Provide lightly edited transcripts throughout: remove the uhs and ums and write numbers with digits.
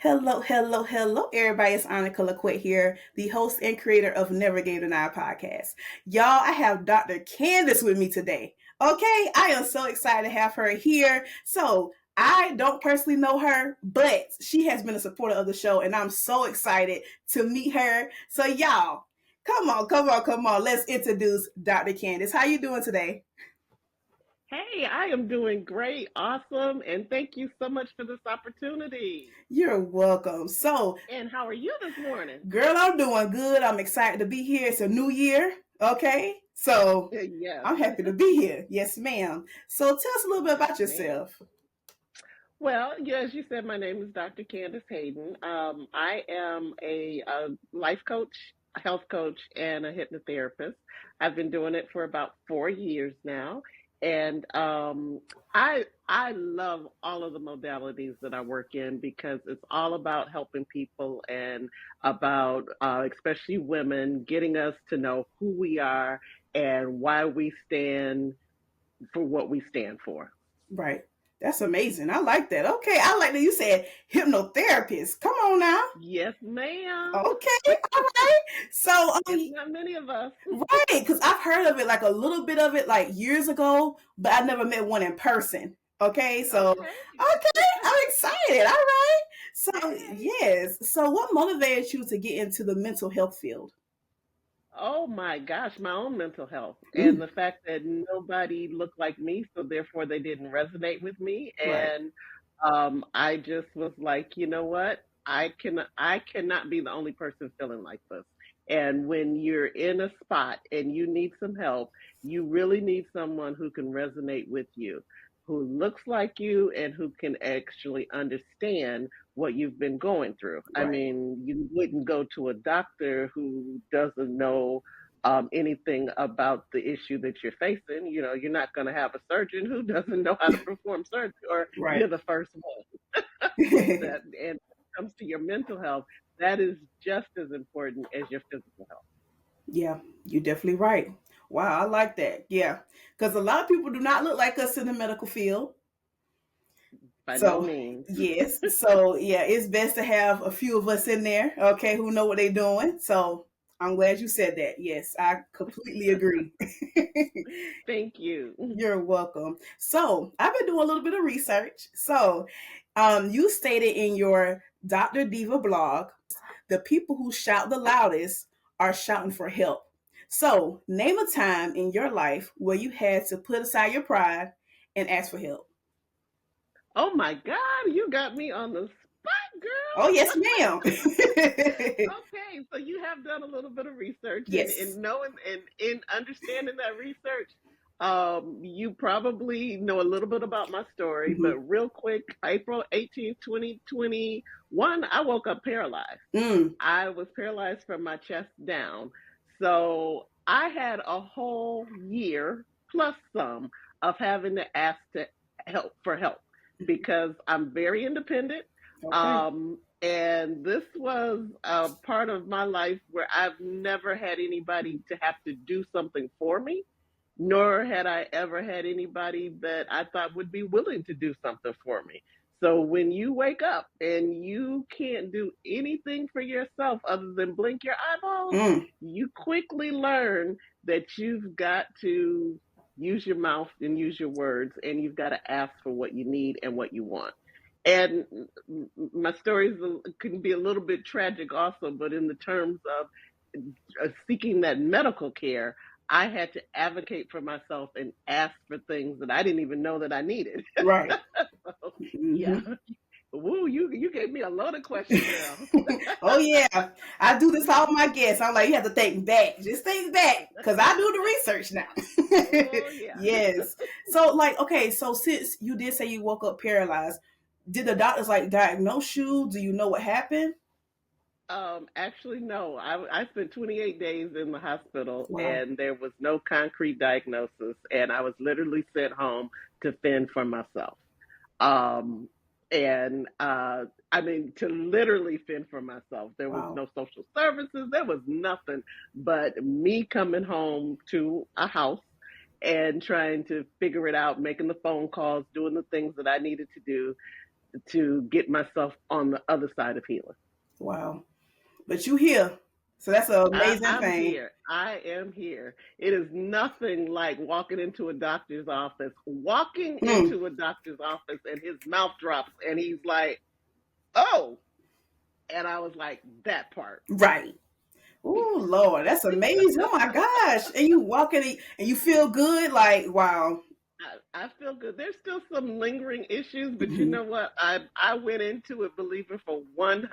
Hello, hello, hello, everybody. It's Annika LaQuette here, the host and creator of Never Gave An Eye podcast. Y'all, I have Dr. Candace with me today. Okay, I am so excited to have her here. So, I don't personally know her, but she has been a supporter of the show, and I'm so excited to meet her. So, y'all, come on. Let's introduce Dr. Candace. How you doing today? Hey, I am doing great, awesome, and thank you so much for this opportunity. You're welcome. So, And how are you this morning? girl, I'm doing good. I'm excited to be here. It's a new year. Okay. So Yes, I'm happy to be here. Yes, ma'am. So tell us a little bit yes, about ma'am. yourself. Well, yeah, as you said, my name is Dr. Candace Hayden. I am a life coach, a health coach, and a hypnotherapist. I've been doing it for about 4 years now, and I love all of the modalities that I work in because it's all about helping people and about especially women getting us to know who we are and why we stand for what we stand for. Right. That's amazing. I like that. Okay. I like that you said hypnotherapist. Come on now. Yes, ma'am. Okay. All right. So, It's not many of us. right. Because I've heard of it, like a little bit of it, like years ago, but I never met one in person. Okay. So, Okay. okay. I'm excited. All right. So, Yay. yes. So, what motivated you to get into the mental health field? Oh my gosh, my own mental health and Mm, the fact that nobody looked like me, so therefore they didn't resonate with me. right. And I just was like, you know what? I cannot be the only person feeling like this. And when you're in a spot and you need some help, you really need someone who can resonate with you, who looks like you and who can actually understand what you've been going through. I Right. mean, you wouldn't go to a doctor who doesn't know anything about the issue that you're facing. You know, you're not going to have a surgeon who doesn't know how to perform surgery, or Right. you're the first one. That, and when it comes to your mental health, that is just as important as your physical health. Yeah, you're definitely right. Wow, I like that. Yeah. Because a lot of people do not look like us in the medical field. By no So, means. yes. So, yeah, it's best to have a few of us in there, okay, who know what they're doing. So, I'm glad you said that. Yes, I completely agree. Thank you. You're welcome. So, I've been doing a little bit of research. So, you stated in your Dr. Diva blog, the people who shout the loudest are shouting for help. So, name a time in your life where you had to put aside your pride and ask for help. Oh my God, you got me on the spot, Oh, yes, girl. ma'am. Okay, so you have done a little bit of research and Yes. in knowing and in understanding that research, you probably know a little bit about my story, but Mm-hmm. real quick, April 18th, 2021, I woke up paralyzed. Mm, I was paralyzed from my chest down. So I had a whole year plus some of having to ask to help for help because I'm very independent. okay. And this was a part of my life where I've never had anybody to have to do something for me, nor had I ever had anybody that I thought would be willing to do something for me. So when you wake up and you can't do anything for yourself other than blink your eyeballs, Mm, you quickly learn that you've got to use your mouth and use your words, and you've got to ask for what you need and what you want. And my stories can be a little bit tragic also, but in the terms of seeking that medical care, I had to advocate for myself and ask for things that I didn't even know that I needed. right. So, yeah. Hmm. Woo, you gave me a loaded question, girl. Oh, yeah. I do this to all my guests. I'm like, you have to think back. Just think back because I do the research now. Oh, yeah. Yes. So, like, okay, so since you did say you woke up paralyzed, did the doctors like diagnose you? Do you know what happened? Actually, no. I spent 28 days in the hospital Wow. and there was no concrete diagnosis, and I was literally sent home to fend for myself. Um, and I mean, to literally fend for myself. There was Wow. no social services, there was nothing but me coming home to a house and trying to figure it out, making the phone calls, doing the things that I needed to do, to get myself on the other side of healing. Wow. But you here. So that's an amazing I'm thing. here. I am here. It is nothing like walking into a doctor's office, into a doctor's office, and his mouth drops and he's like, oh. And I was like, that part. Right. Oh, Lord, that's amazing. Oh, my gosh. And you walk in and you feel good. Like, wow. I feel good. There's still some lingering issues, but you know what? I went into it believing for 100%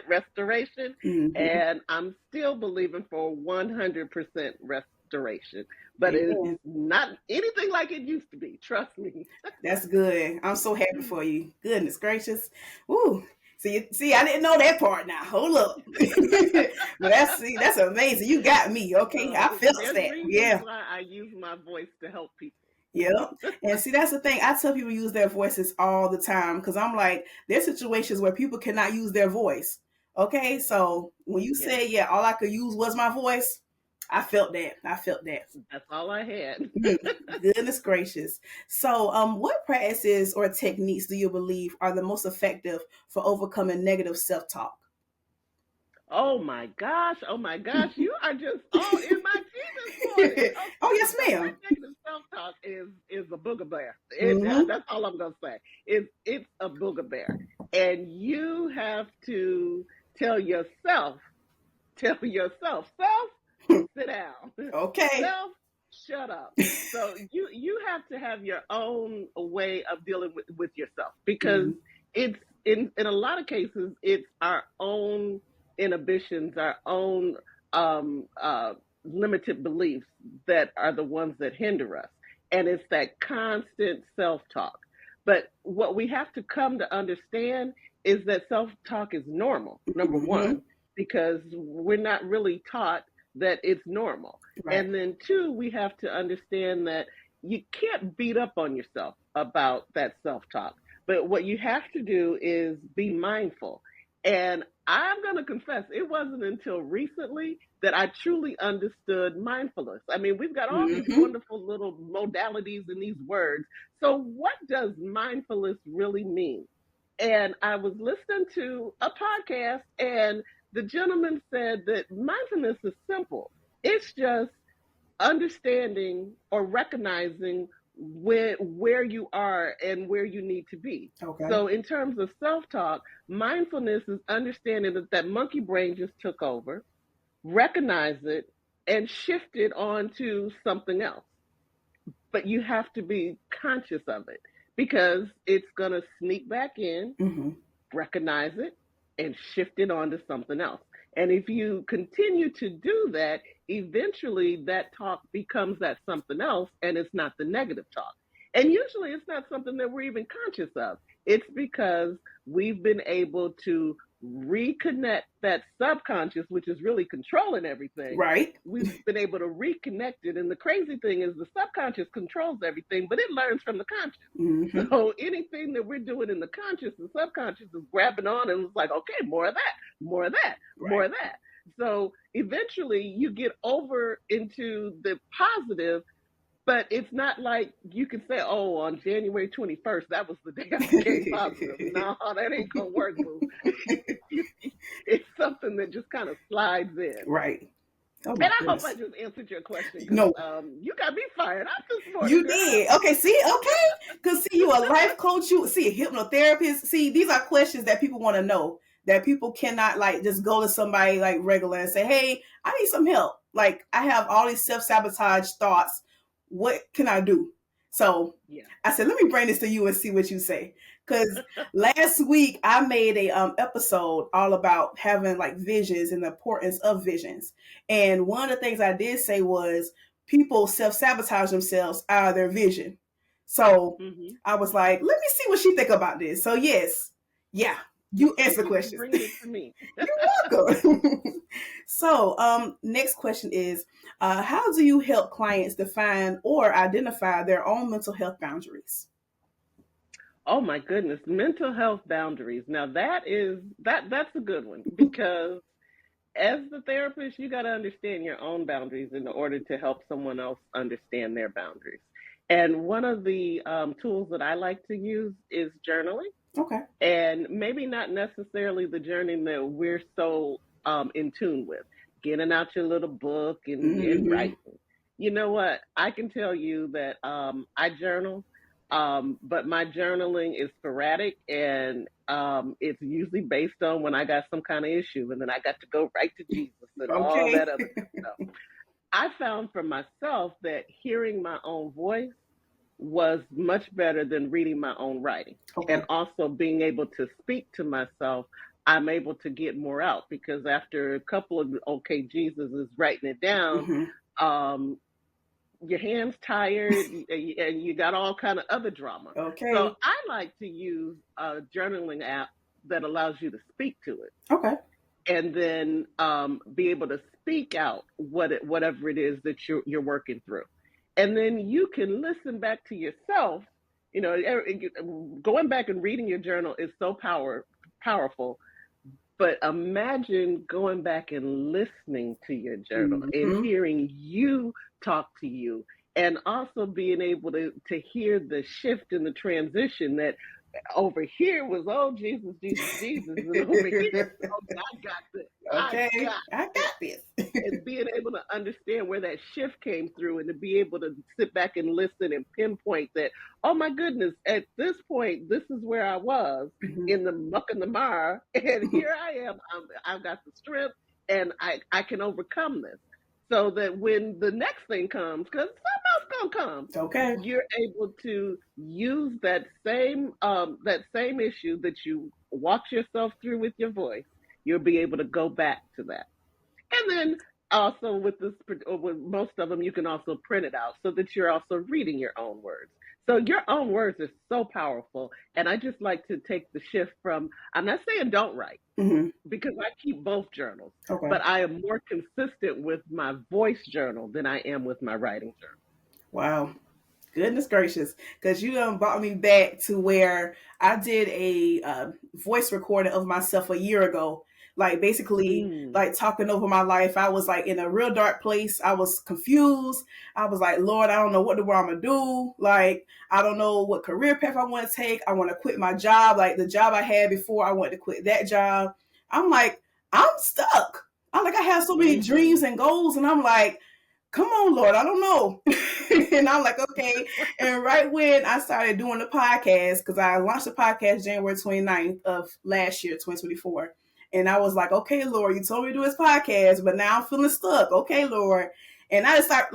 restoration, and I'm still believing for 100% restoration. But it's not anything like it used to be. Trust me. That's good. I'm so happy for you. Goodness gracious. Ooh. See, I didn't know that part now. Hold up. But that's amazing. You got me. Okay. I felt that. Yeah. Why I use my voice to help people. Yep. And see, that's the thing. I tell people use their voices all the time because I'm like, there's situations where people cannot use their voice. Okay. So when you say, all I could use was my voice, I felt that. That's all I had. Goodness gracious. So, what practices or techniques do you believe are the most effective for overcoming negative self-talk? Oh my gosh. You are just all in my teeth this morning. Okay. Oh, yes, ma'am. Negative self-talk is a booger bear. That's all I'm going to say. It's a booger bear. And you have to tell yourself, self, sit down. Okay. Self, shut up. So you have to have your own way of dealing with yourself, because it's in a lot of cases it's our own inhibitions, our own limited beliefs that are the ones that hinder us, and it's that constant self-talk. But what we have to come to understand is that self-talk is normal, number one, because we're not really taught that it's normal. Right. And then two, we have to understand that you can't beat up on yourself about that self-talk. But what you have to do is be mindful. And I'm going to confess, it wasn't until recently that I truly understood mindfulness. I mean, we've got all these wonderful little modalities and these words. So what does mindfulness really mean? And I was listening to a podcast, and the gentleman said that mindfulness is simple. It's just understanding or recognizing where you are and where you need to be. Okay. So in terms of self-talk, mindfulness is understanding that monkey brain just took over, recognize it, and shift it onto something else. But you have to be conscious of it, because it's going to sneak back in, recognize it, and shift it onto something else. And if you continue to do that, eventually that talk becomes that something else, and it's not the negative talk. And usually it's not something that we're even conscious of. It's because we've been able to reconnect that subconscious, which is really controlling everything. Right. We've been able to reconnect it. And the crazy thing is the subconscious controls everything, but it learns from the conscious. So anything that we're doing in the conscious, the subconscious is grabbing on and it's like, okay, more of that, more of that, more of that. So eventually you get over into the positive. But it's not like you can say, oh, on January 21st, that was the day I became positive. No, that ain't going to work, boo. It's something that just kind of slides in. Right. Oh, and I hope I just answered your question. No. You got me fired up this morning. You did. Okay, see? Okay. Because, see, you a life coach. You see, a hypnotherapist. See, these are questions that people want to know, that people cannot, like, just go to somebody, like, regular and say, hey, I need some help. Like, I have all these self-sabotage thoughts. What can I do? So I said, let me bring this to you and see what you say. Because last week I made a episode all about having like visions and the importance of visions. And one of the things I did say was people self-sabotage themselves out of their vision. So I was like, let me see what she think about this. So yes, you answer the question. Bring it to me. You're welcome. So, next question is, how do you help clients define or identify their own mental health boundaries? Oh my goodness, mental health boundaries. Now that's a good one, because as the therapist, you got to understand your own boundaries in order to help someone else understand their boundaries. And one of the tools that I like to use is journaling. Okay. and maybe not necessarily the journey that we're so in tune with. Getting out your little book and Mm-hmm. writing. You know what? I can tell you that I journal, but my journaling is sporadic, and it's usually based on when I got some kind of issue, and then I got to go right to Jesus and all Okay. that other good stuff. I found for myself that hearing my own voice was much better than reading my own writing. And Okay. also being able to speak to myself, I'm able to get more out because after a couple of okay, Jesus is writing it down, Mm-hmm. um, your hands tired and you got all kind of other drama. So Okay. I like to use a journaling app that allows you to speak to it Okay. and then be able to speak out whatever it is that you're working through, and then you can listen back to yourself. You know, going back and reading your journal is so powerful. But imagine going back and listening to your journal and Mm-hmm. hearing you talk to you, and also being able to hear the shift and the transition that over here was, oh, Jesus, Jesus, Jesus, and over here, oh, I got this, I Okay. got I this. got this. And being able to understand where that shift came through and to be able to sit back and listen and pinpoint that, oh my goodness, at this point, this is where I was Mm-hmm. in the muck and the mire. And here I am. I've got the strength and I can overcome this. So that when the next thing comes, because something else gonna come, Okay. you're able to use that same issue that you walked yourself through with your voice. You'll be able to go back to that. And then also with most of them, you can also print it out so that you're also reading your own words. So your own words are so powerful. And I just like to take the shift from, I'm not saying don't write Mm-hmm. because I keep both journals, Okay. but I am more consistent with my voice journal than I am with my writing journal. Wow. Goodness gracious, because you brought me back to where I did a voice recording of myself a year ago. Like basically, Mm. like talking over my life. I was like in a real dark place. I was confused. I was like, Lord, I don't know what the world I'm gonna do. Like, I don't know what career path I want to take. I want to quit my job, like the job I had before. I want to quit that job. I'm like, I'm stuck. I'm like, I have so many Mm-hmm. dreams and goals, and I'm like, come on, Lord, I don't know. And I'm like, okay. And right when I started doing the podcast, because I launched the podcast January 29th of last year, 2024. And I was like, okay, Lord, you told me to do this podcast, but now I'm feeling stuck. Okay, Lord. And I start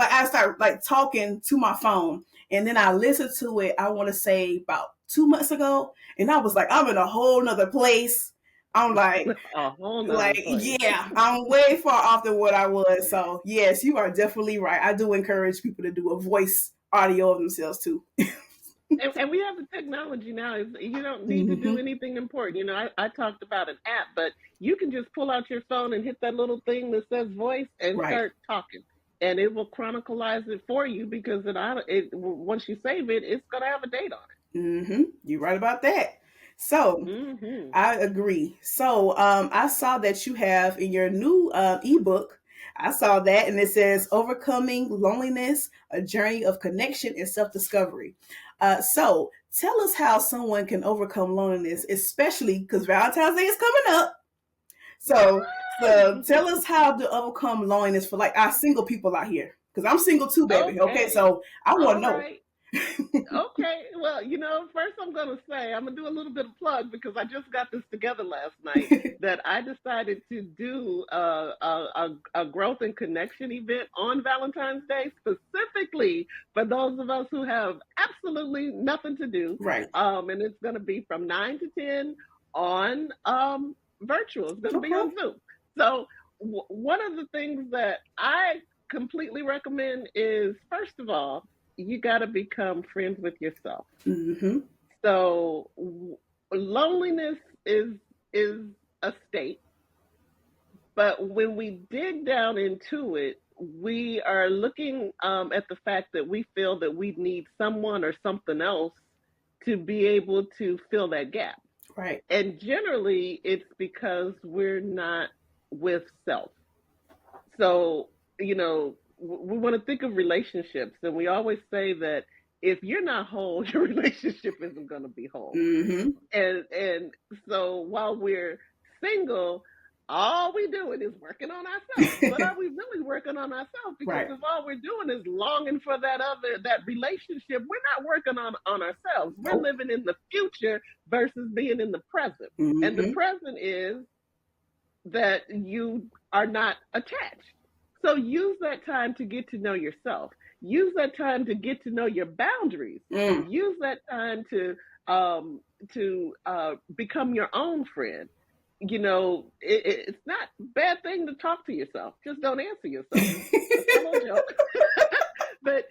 like talking to my phone. And then I listened to it, I want to say about 2 months ago. And I was like, I'm in a whole nother place. I'm A whole nother like, place. yeah, I'm way far off than what I was. So yes, you are definitely right. I do encourage people to do a voice audio of themselves too. And we have the technology now. You don't need to do Mm-hmm. anything important. You know, I talked about an app, but you can just pull out your phone and hit that little thing that says voice and Right. start talking. And it will chronicleize it for you because once you save it, it's going to have a date on Mm-hmm. You're right about that. So it. Hmm. I agree. So I saw that you have in your new ebook. I saw that, and it says "Overcoming Loneliness: A Journey of Connection and Self-Discovery." So tell us how someone can overcome loneliness, especially because Valentine's Day is coming up. So tell us how to overcome loneliness for like our single people out here, because I'm single too, baby. Okay, Okay. so I want to All know. right. Okay, well, first I'm going to say, I'm going to do a little bit of plug because I just got this together last night that I decided to do a growth and connection event on Valentine's Day specifically for those of us who have absolutely nothing to do. Right. And it's going to be from 9 to 10 on virtual. It's going to be Okay. on Zoom. So, one of the things that I completely recommend is, first of all, you got to become friends with yourself. Mm-hmm. So loneliness is a state, but when we dig down into it, we are looking at the fact that we feel that we need someone or something else to be able to fill that gap. Right. And generally, it's because we're not with self. So, we want to think of relationships, and we always say that if you're not whole, your relationship isn't going to be whole. Mm-hmm. And so while we're single, all we doing is working on ourselves. But are we really working on ourselves? Because Right. if all we're doing is longing for that relationship, we're not working on ourselves. We're Nope. living in the future versus being in the present. And the Mm-hmm. present is that you are not attached. So use that time to get to know yourself. Use that time to get to know your boundaries. Mm. Use that time to become your own friend. You know, it's not a bad thing to talk to yourself. Just don't answer yourself. That's my little joke. But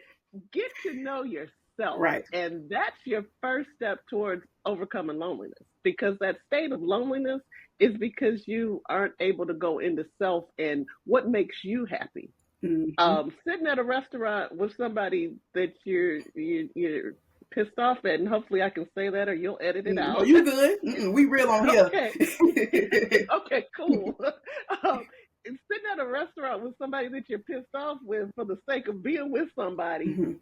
get to know yourself. Right. And that's your first step towards overcoming loneliness. Because that state of loneliness is because you aren't able to go into self and what makes you happy. Mm-hmm. Sitting at a restaurant with somebody that you're pissed off at, and hopefully I can say that or you'll edit it No, out. you good. We real on here. Okay. Okay, cool. Sitting at a restaurant with somebody that you're pissed off with for the sake of being with somebody Mm-hmm.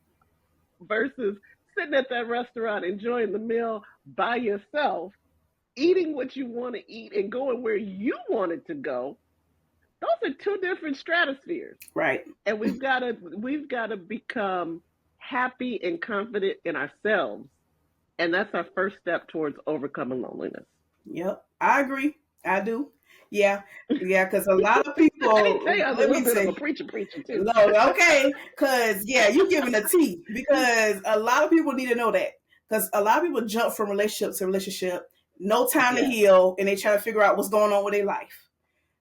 versus sitting at that restaurant enjoying the meal by yourself, eating what you want to eat and going where you want it to go. Those are two different stratospheres. Right. And we've got to become happy and confident in ourselves. And that's our first step towards overcoming loneliness. Yep. I agree. I do. Yeah. Yeah, because a lot of people, I didn't tell you I was a let little me bit of say, a preacher too. no, okay. Because, yeah, you're giving the tea. Because a lot of people need to know that. Because a lot of people jump from relationship to relationship, no time to Yes. heal, and they try to figure out what's going on with their life.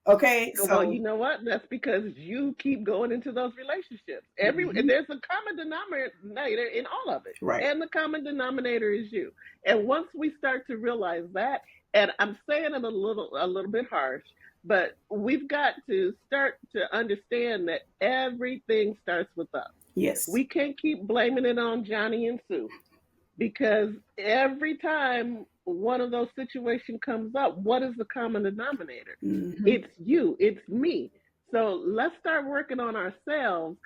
Okay, Well, so you know what? That's because you keep going into those relationships. Mhm. There's a common denominator in all of it, Right. and the common denominator is you. And once we start to realize that, and I'm saying it a little bit harsh, but we've got to start to understand that everything starts with us. Yes. We can't keep blaming it on Johnny and Sue. Because every time one of those situations comes up, what is the common denominator? Mm-hmm. It's you, it's me. So let's start working on ourselves,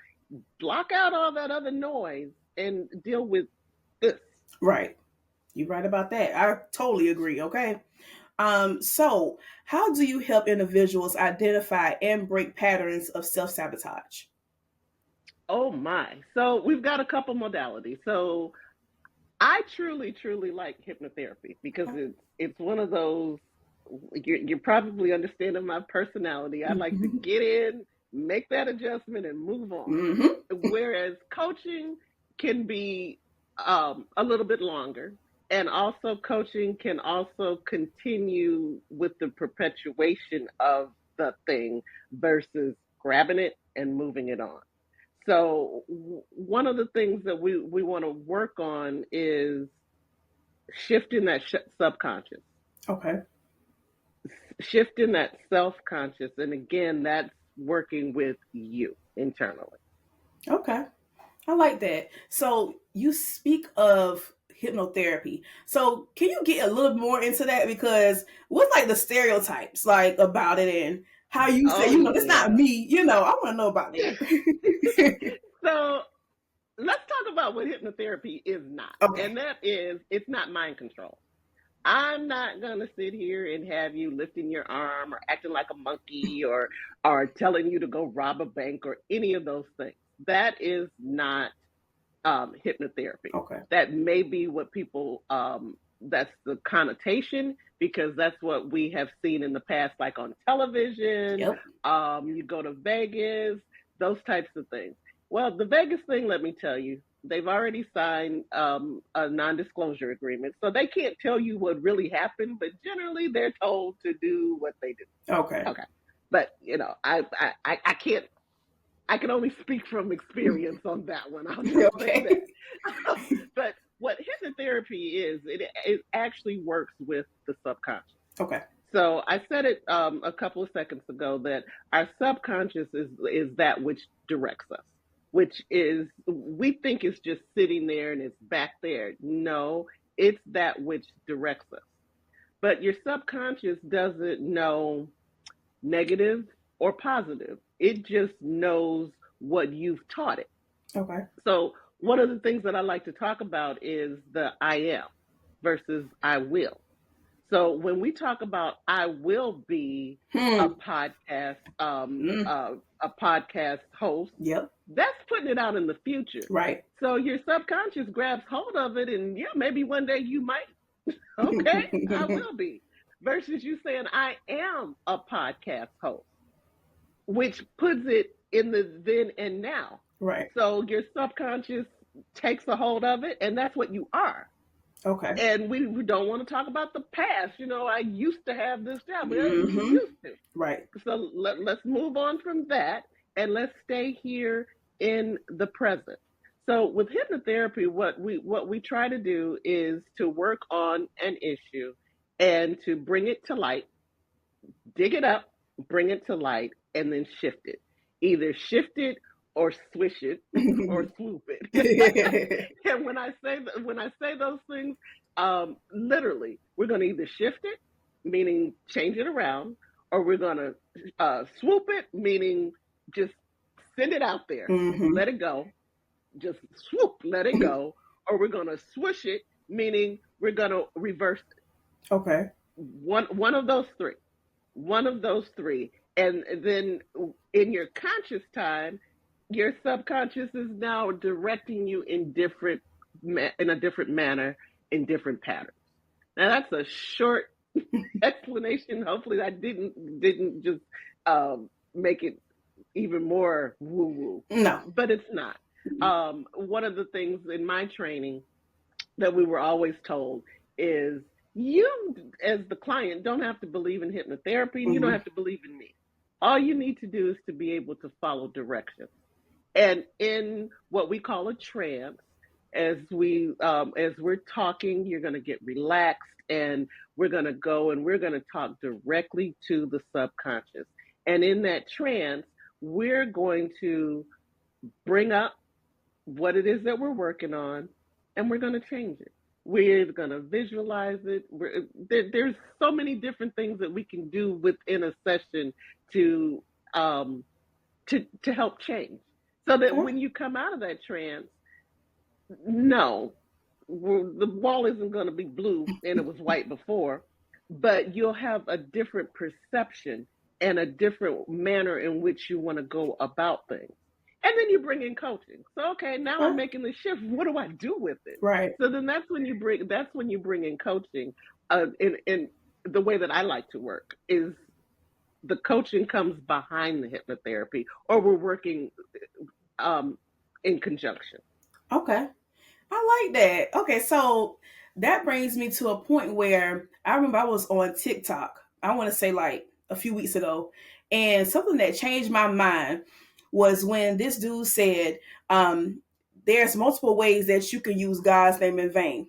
block out all that other noise, and deal with this. Right. You're right about that. I totally agree. Okay. So how do you help individuals identify and break patterns of self-sabotage? Oh my. So we've got a couple modalities. So I truly like hypnotherapy because it's one of those you're probably understanding my personality. I like to Mm-hmm. get in, make that adjustment, and move on. Mm-hmm. Whereas coaching can be a little bit longer, and also coaching can also continue with the perpetuation of the thing versus grabbing it and moving it on. So one of the things that we want to work on is shifting that subconscious, Okay. shifting that self-conscious. And again, that's working with you internally. Okay. I like that. So you speak of hypnotherapy. So can you get a little more into that? Because what's like the stereotypes like about it and how you say, Oh it's not yeah. me, I want to know about that. So let's talk about what hypnotherapy is not. Okay. And that is, it's not mind control. I'm not gonna sit here and have you lifting your arm or acting like a monkey or telling you to go rob a bank or any of those things. That is not hypnotherapy. Okay. That may be what people that's the connotation because that's what we have seen in the past, like on television. Yep. You go to Vegas, those types of things. Well, the Vegas thing, let me tell you, they've already signed a non-disclosure agreement, so they can't tell you what really happened. But generally, they're told to do what they do. Okay. Okay, but I can't. I can only speak from experience on that one. I'll just say that. But what hypnotherapy is, it actually works with the subconscious. Okay. So I said it a couple of seconds ago that our subconscious is that which directs us, which is we think is just sitting there and it's back there. No, it's that which directs us. But your subconscious doesn't know negative or positive. It just knows what you've taught it. Okay. So one of the things that I like to talk about is the I am versus I will. So when we talk about I will be a Hmm. podcast Mm. a podcast host, Yep. that's putting it out in the future. Right. So your subconscious grabs hold of it, and yeah, maybe one day you might. Okay, I will be. Versus you saying I am a podcast host, which puts it in the then and now. Right. So your subconscious takes a hold of it, and that's what you are. Okay. And we don't want to talk about the past. I used to have this job. Well, you Mm-hmm. used to. Right. So let's move on from that and let's stay here in the present. So with hypnotherapy, what we try to do is to work on an issue and to bring it to light, dig it up, bring it to light, and then shift it. Either shift it or swish it or swoop it. And when I say those things, literally, we're going to either shift it, meaning change it around, or we're going to swoop it, meaning just send it out there, Mm-hmm. let it go, just swoop, let it go, or we're going to swoosh it, meaning we're going to reverse it. Okay. One of those three. One of those three. And then in your conscious time, your subconscious is now directing you in a different manner, in different patterns. Now that's a short explanation. Hopefully I didn't just make it even more woo-woo. No. But it's not. One of the things in my training that we were always told is you, as the client, don't have to believe in hypnotherapy, and you don't have to believe in me. All you need to do is to be able to follow directions. And in what we call a trance, as we're talking, you're going to get relaxed, and we're going to go and we're going to talk directly to the subconscious. And in that trance, we're going to bring up what it is that we're working on, and we're going to change it. We're going to visualize it. There's so many different things that we can do within a session to help change. So that when you come out of that trance, no, the wall isn't going to be blue and it was white before, but you'll have a different perception and a different manner in which you want to go about things. And then you bring in coaching. So, okay, now I'm making the shift. What do I do with it? Right. So then that's when you bring in coaching. In the way that I like to work is the coaching comes behind the hypnotherapy, or we're working in conjunction. Okay. I like that. Okay, so that brings me to a point where I remember I was on TikTok, I want to say like a few weeks ago, and something that changed my mind was when this dude said, there's multiple ways that you can use God's name in vain.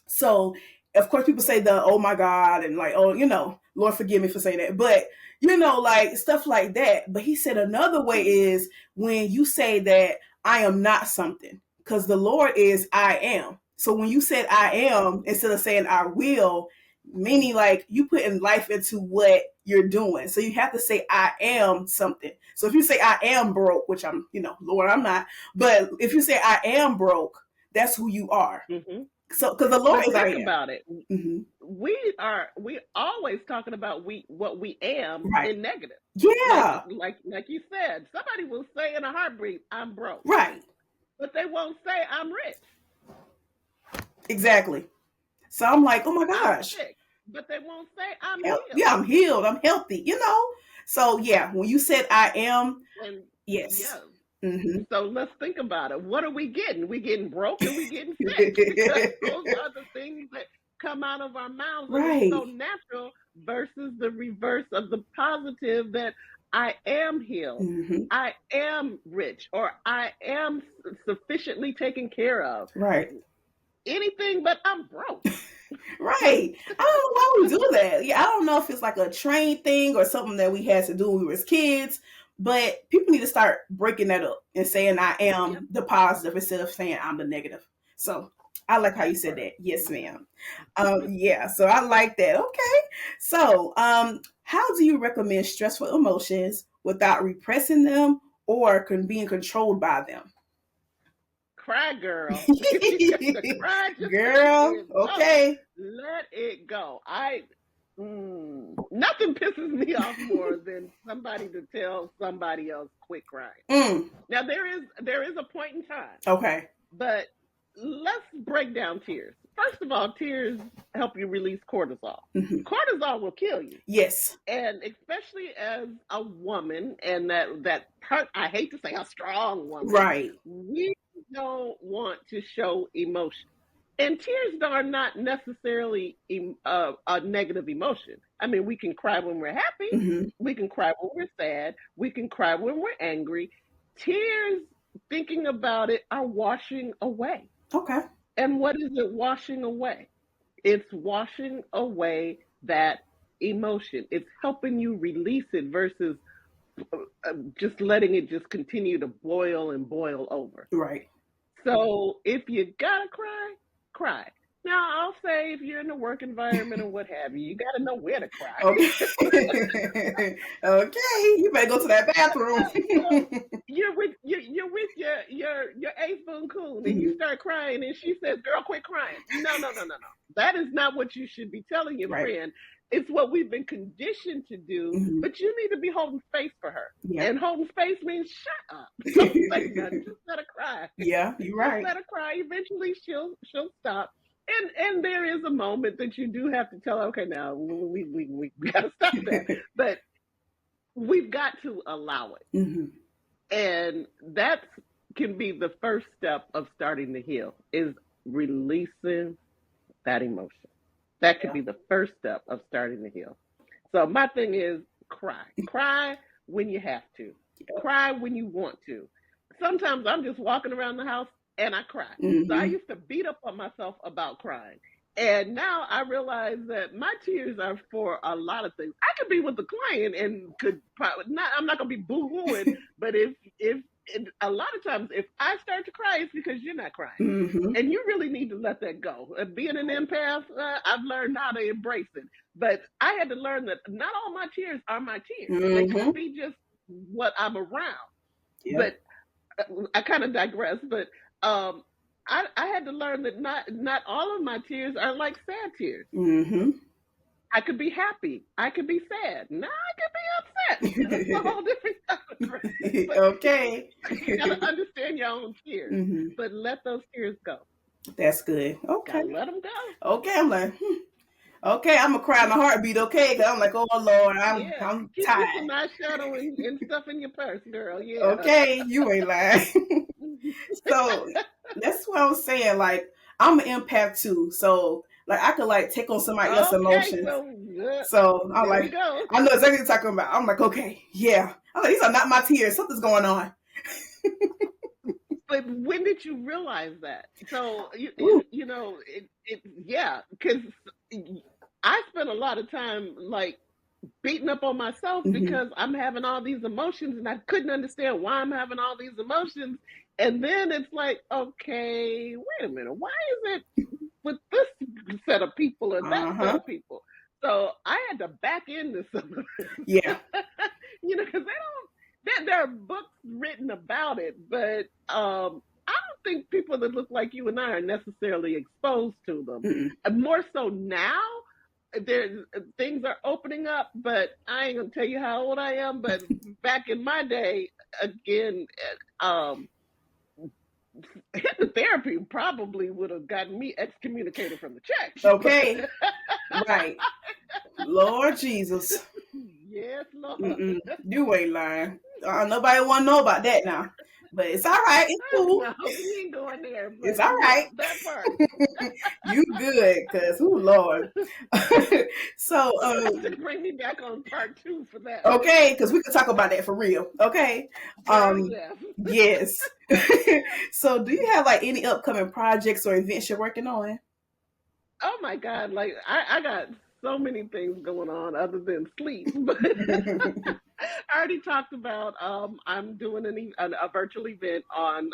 So, of course, people say the oh my God and like, oh, Lord forgive me for saying that. But, like stuff like that. But he said another way is when you say that I am not something, because the Lord is I am. So when you said I am, instead of saying I will, meaning like you putting life into what you're doing. So you have to say I am something. So if you say I am broke, which I'm, Lord, I'm not. But if you say I am broke, that's who you are. Mm-hmm. So because the Lord is I am. Think about it. Mm-hmm. We always talking about what we am in negative. Yeah. Like you said, somebody will say in a heartbeat, I'm broke. Right. But they won't say I'm rich. Exactly. So I'm like, oh my gosh. Sick, but they won't say I'm healed. Yeah, I'm healed. I'm healthy, So yeah, when you said I am, yes. Yeah. Mm-hmm. So let's think about it. What are we getting? We getting broke and we getting sick. Because those are the things that come out of our mouths. Right. It's so natural versus the reverse of the positive that I am healed. Mm-hmm. I am rich, or I am sufficiently taken care of. Right. Anything but I'm broke. Right. I don't know why we do that. Yeah, I don't know if it's like a trained thing or something that we had to do when we were kids, but people need to start breaking that up and saying I am the positive instead of saying I'm the negative. So I like how you said that. Yes, ma'am. Yeah, so I like that. Okay. So how do you recommend stressful emotions without repressing them or being controlled by them? cry, girl. If you got to cry, just Girl, okay. let it go. Nothing pisses me off more than somebody to tell somebody else quit crying. Now there is a point in time. Okay. But let's break down tears. First of all, tears help you release cortisol. Cortisol will kill you. Yes. And especially as a woman, and that hurt, I hate to say a strong woman. Right. We don't want to show emotion. And tears are not necessarily a negative emotion. I mean, we can cry when we're happy. We can cry when we're sad. We can cry when we're angry. Tears, thinking about it, are washing away. Okay. And what is it washing away? It's washing away that emotion. It's helping you release it versus just letting it just continue to boil and boil over. Right. So if you gotta cry, cry. Now, I'll say if you're in a work environment or what have you, you got to know where to cry. Okay. Okay. You better go to that bathroom. You're with your A-spoon coon, and you start crying, and she says, "Girl, quit crying." No. That is not what you should be telling your friend. It's what we've been conditioned to do, but you need to be holding space for her. Yeah. And holding space means shut up. Don't say nothing. Just let her cry. Yeah, you're right. Just let her cry. Eventually, she'll stop. And there is a moment that you do have to tell her, okay, now we got to stop that. But we've got to allow it. And that can be the first step of starting to heal, is releasing that emotion. That could be the first step of starting to heal. So my thing is cry. Cry when you have to. Cry when you want to. Sometimes I'm just walking around the house and I cry. So I used to beat up on myself about crying. And now I realize that my tears are for a lot of things. I could be with the client and I'm not going to be boo-hooing, but if a lot of times if I start to cry, it's because you're not crying. And you really need to let that go. Being an empath, I've learned how to embrace it. But I had to learn that not all my tears are my tears. They could be just what I'm around. But I kind of digress, but I had to learn that not all of my tears are like sad tears. I could be happy. I could be sad. Now I could be upset. It's a whole different stuff. Okay. You gotta understand your own tears, but let those tears go. That's good. Okay. Gotta let them go. Okay, I'm like, okay, I'm gonna cry in a heartbeat. Okay, because I'm like, oh Lord, I'm Keep tired. some eyeshadow and stuff in your purse, girl. Yeah. Okay, you ain't lying. So that's what I'm saying. Like, I'm an empath too. So like I could like take on somebody else's emotions. So I'm like, I know exactly what you're talking about. I'm like, okay, yeah. I'm like, these are not my tears. Something's going on. But when did you realize that? So you know, because I spent a lot of time like beating up on myself because I'm having all these emotions and I couldn't understand why I'm having all these emotions. And then it's like, okay, wait a minute, why is it with this set of people or that set of people? So I had to back into some of it. Yeah. You know, because there are books written about it, but I don't think people that look like you and I are necessarily exposed to them. And more so now, things are opening up, but I ain't gonna tell you how old I am, but back in my day, again, hypnotherapy probably would have gotten me excommunicated from the church. Okay. Right. Lord Jesus. Yes, Lord. You ain't lying. Nobody want to know about that now. But it's all right. It's cool. No, we ain't going there. It's all right. That part. You good, because, oh, Lord. So, to bring me back on part 2 for that. Okay, because we can talk about that for real. Okay. Yes. So, do you have like any upcoming projects or events you're working on? Oh my God! Like I got so many things going on other than sleep. But I already talked about I'm doing a virtual event on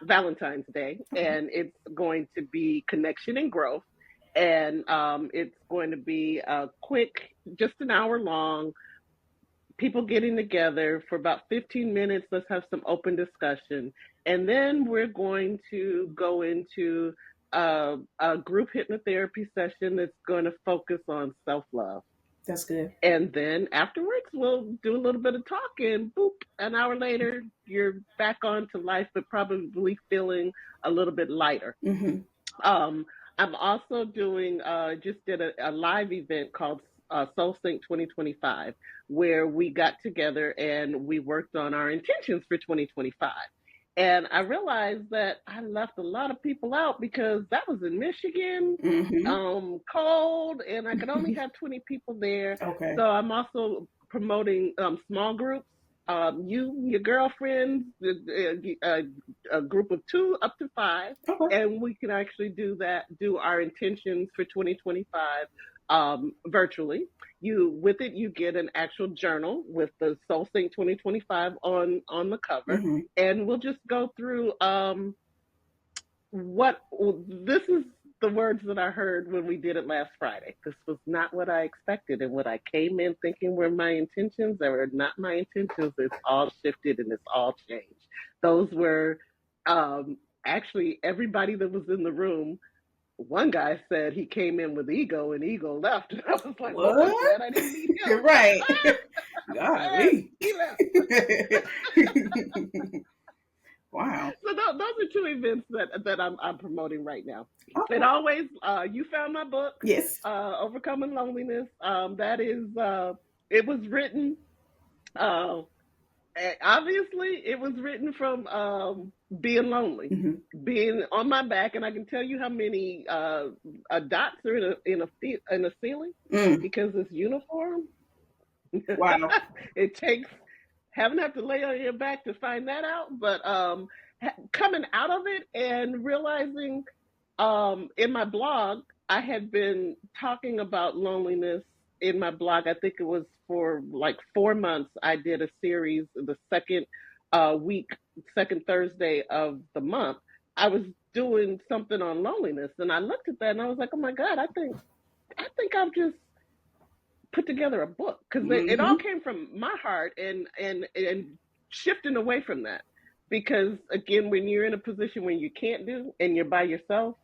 Valentine's Day, and it's going to be connection and growth, and it's going to be a quick, just an hour long people getting together for about 15 minutes. Let's have some open discussion. And then we're going to go into a group hypnotherapy session that's going to focus on self-love. That's good. And then afterwards, we'll do a little bit of talking. Boop, an hour later, you're back on to life, but probably feeling a little bit lighter. Mm-hmm. I'm also doing, just did a live event called Soul Sync 2025, where we got together and we worked on our intentions for 2025. And I realized that I left a lot of people out because that was in Michigan, cold, and I could only have 20 people there. Okay. So I'm also promoting small groups. You, your girlfriends, a group of 2 up to 5, and we can actually do our intentions for 2025 virtually. With it, you get an actual journal with the Soul Sync 2025 on the cover, and we'll just go through this is the words that I heard when we did it last Friday. This was not what I expected, and what I came in thinking were my intentions, they were not my intentions. It's all shifted and it's all changed. Those were actually everybody that was in the room. One guy said he came in with ego and ego left. And I was like, what? Well, glad I didn't meet him. Right. Golly. He left. Wow. So those are 2 events that I'm promoting right now. And always, you found my book. Yes. Overcoming Loneliness. That is, it was written, obviously it was written from being lonely, being on my back, and I can tell you how many dots are in a ceiling because it's uniform. Wow. It takes having to lay on your back to find that out, but coming out of it and realizing in my blog, I had been talking about loneliness in my blog. I think it was for like 4 months. I did a series the second Thursday of the month. I was doing something on loneliness, and I looked at that and I was like, oh my God, I think I've just put together a book, because it all came from my heart and shifting away from that. Because again, when you're in a position where you can't do and you're by yourself,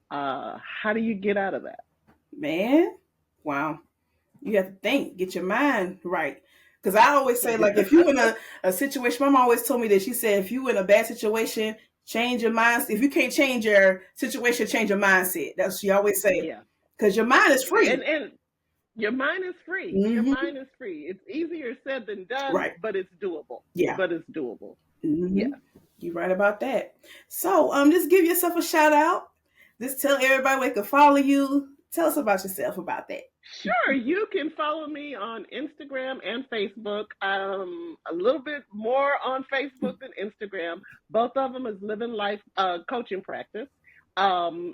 how do you get out of that? Man, wow. You have to think, get your mind right. Because I always say, like, if you're in a situation, my mom always told me that. She said, if you're in a bad situation, change your mindset. If you can't change your situation, change your mindset. That's what she always say. Yeah. Because your mind is free. And your mind is free. Your mind is free. It's easier said than done, right, but it's doable. Yeah. But it's doable. Yeah. You're right about that. So just give yourself a shout out. Just tell everybody where they can follow you. Tell us about yourself about that. Sure. You can follow me on Instagram and Facebook. A little bit more on Facebook than Instagram. Both of them is Living Life Coaching Practice. And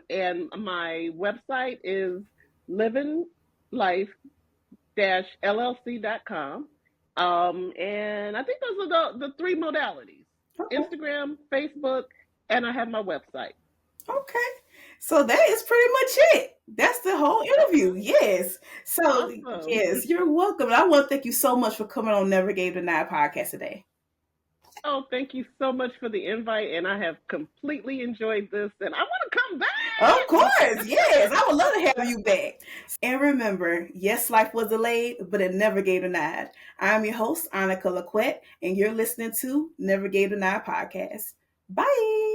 my website is livinlife-llc.com. And I think those are the 3 modalities. Okay. Instagram, Facebook, and I have my website. Okay. So that is pretty much it. That's the whole interview. Yes. So, awesome. Yes, you're welcome. And I want to thank you so much for coming on Never Gave Denied podcast today. Oh, thank you so much for the invite. And I have completely enjoyed this. And I want to come back. Of course. Yes. I would love to have you back. And remember, yes, life was delayed, but it never gave denied. I'm your host, Annika Laquette, and you're listening to Never Gave Denied podcast. Bye.